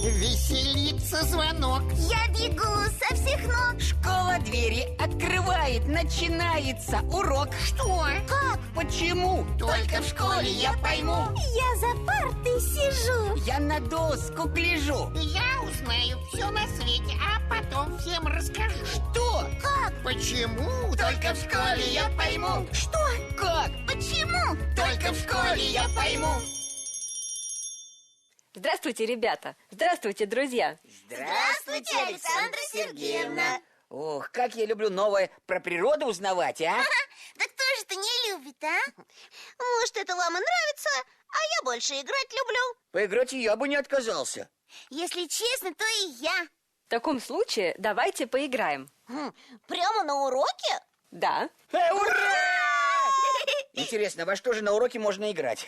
Веселится звонок. Я бегу со всех ног. Школа двери открывает, начинается урок. Что? Как? Почему? Только в школе я пойму. Я за партой сижу. Я на доску гляжу. Я узнаю все на свете, а потом всем расскажу. Что? Как? Почему? Только в школе я пойму. Что? Как? Почему? Только в школе я пойму. Здравствуйте, ребята! Здравствуйте, друзья! Здравствуйте, Александра Сергеевна. Ох, как я люблю новое про природу узнавать, а? Да кто же это не любит, а? Может, это вам и нравится, а я больше играть люблю. Поиграть и я бы не отказался. Если честно, то и я. В таком случае давайте поиграем. Прямо на уроке? Да. Ура! Интересно, во что же на уроке можно играть?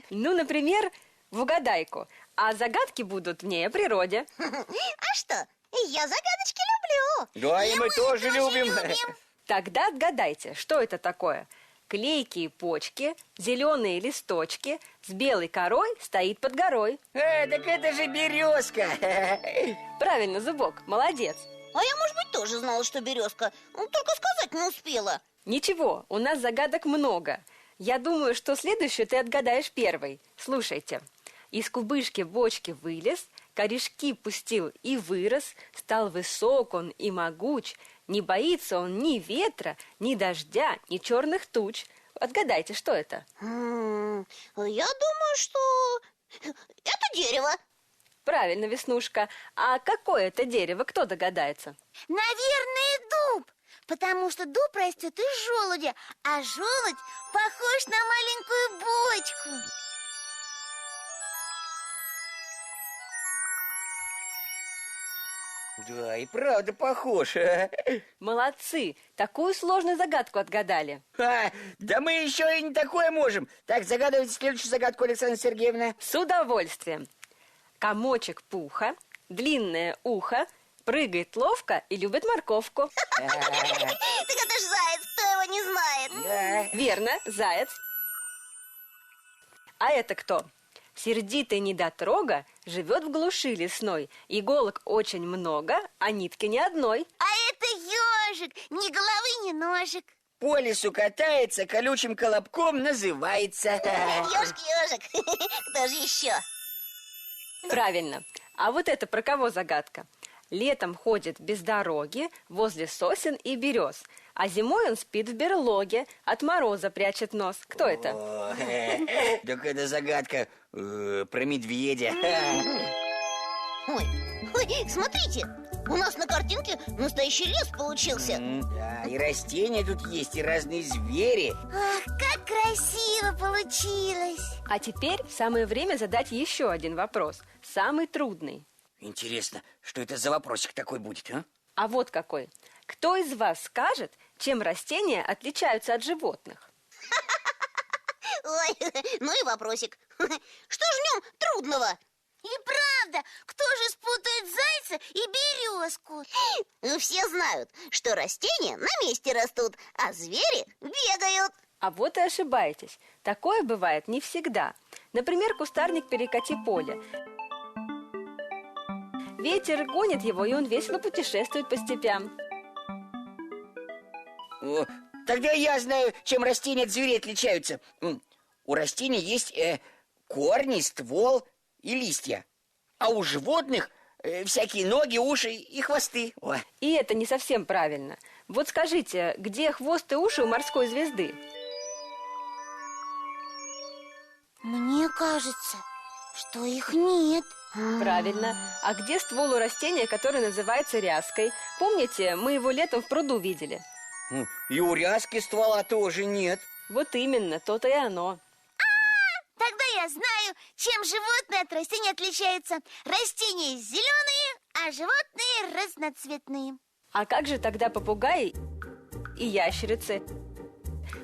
Ну, например, в угадайку. А загадки будут в ней о природе. А что? Я загадочки люблю. Да, и мы тоже любим. Тогда отгадайте, что это такое. Клейкие почки, зеленые листочки, с белой корой стоит под горой. Так это же березка. Правильно, Зубок, молодец. А я, может быть, тоже знала, что березка. Только сказать не успела. Ничего, у нас загадок много. Я думаю, что следующую ты отгадаешь первой. Слушайте. Из кубышки бочки вылез, корешки пустил и вырос, стал высок он и могуч, не боится он ни ветра, ни дождя, ни черных туч. Отгадайте, что это? Я думаю, что это дерево. Правильно, Веснушка. А какое это дерево, кто догадается? Наверное, дуб. Потому что дуб растет из желудя, а желудь похож на маленькую бочку. Да, и правда похож. Молодцы! Такую сложную загадку отгадали. Да мы еще и не такое можем. Так, загадывайте следующую загадку, Александра Сергеевна. С удовольствием. Комочек пуха, длинное ухо, прыгает ловко и любит морковку. Так это ж заяц, кто его не знает? Да. Верно, заяц. А это кто? Сердитый недотрога живет в глуши лесной. Иголок очень много, а нитки ни одной. А это ежик, ни головы, ни ножек. По лесу катается, колючим колобком называется. Ежик, кто же еще? Правильно. А вот это про кого загадка? Летом ходит без дороги возле сосен и берез, а зимой он спит в берлоге, от мороза прячет нос. Кто это? Так это загадка про медведя. Ой, смотрите, у нас на картинке настоящий лес получился. Да, и растения тут есть, и разные звери. Ах, как красиво получилось. А теперь самое время задать еще один вопрос, самый трудный. Интересно, что это за вопросик такой будет, а? А вот какой. Кто из вас скажет, чем растения отличаются от животных? Ой, ну и вопросик. Что же в нем трудного? И правда, кто же спутает зайца и березку? Все знают, что растения на месте растут, а звери бегают. А вот и ошибаетесь. Такое бывает не всегда. Например, кустарник перекати поле. Ветер гонит его, и он весело путешествует по степям. О, тогда я знаю, чем растения от зверей отличаются. У растений есть корни, ствол и листья. А у животных всякие ноги, уши и хвосты. Ой. И это не совсем правильно. Вот скажите, где хвост и уши у морской звезды? Мне кажется, что их нет. Правильно. А где ствол у растения, которое называется ряской? Помните, мы его летом в пруду видели? И у ряски ствола тоже нет. Вот именно, то-то и оно. Тогда я знаю, чем животные от растений отличаются. Растения зеленые, а животные разноцветные. А как же тогда попугаи и ящерицы?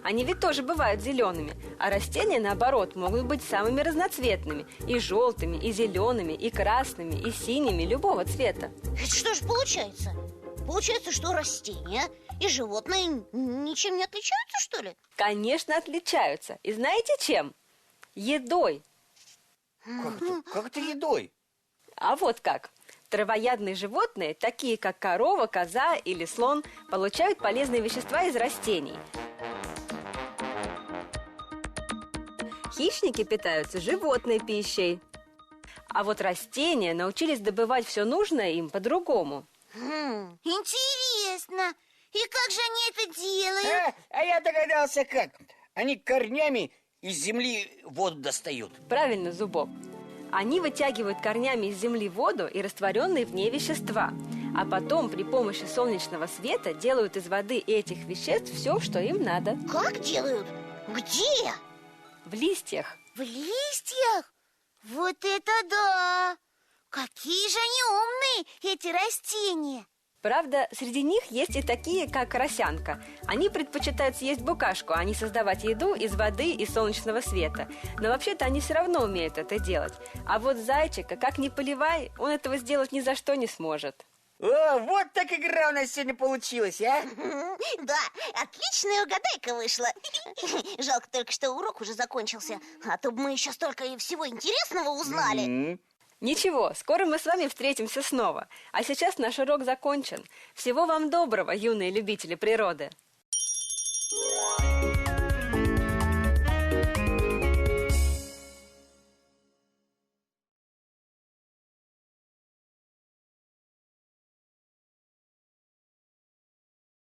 Они ведь тоже бывают зелеными, а растения, наоборот, могут быть самыми разноцветными. И желтыми, и зелеными, и красными, и синими, любого цвета. Это что же получается? Получается, что растения и животные ничем не отличаются, что ли? Конечно, отличаются. И знаете чем? Едой. Как это едой? А вот как. Травоядные животные, такие как корова, коза или слон, получают полезные вещества из растений. Хищники питаются животной пищей. А вот растения научились добывать все нужное им по-другому. Интересно. И как же они это делают? А я догадался как. Они корнями из земли воду достают. Правильно, Зубок. Они вытягивают корнями из земли воду и растворенные в ней вещества, а потом при помощи солнечного света делают из воды этих веществ все, что им надо. Как делают? Где? В листьях. В листьях? Вот это да! Какие же они умные, эти растения! Правда, среди них есть и такие, как росянка. Они предпочитают съесть букашку, а не создавать еду из воды и солнечного света. Но вообще-то они все равно умеют это делать. А вот зайчика, как ни поливай, он этого сделать ни за что не сможет. О, вот так игра у нас сегодня получилась, а? Да, отличная угадайка вышла. Жалко только, что урок уже закончился. А то бы мы еще столько всего интересного узнали. Ничего, скоро мы с вами встретимся снова. А сейчас наш урок закончен. Всего вам доброго, юные любители природы.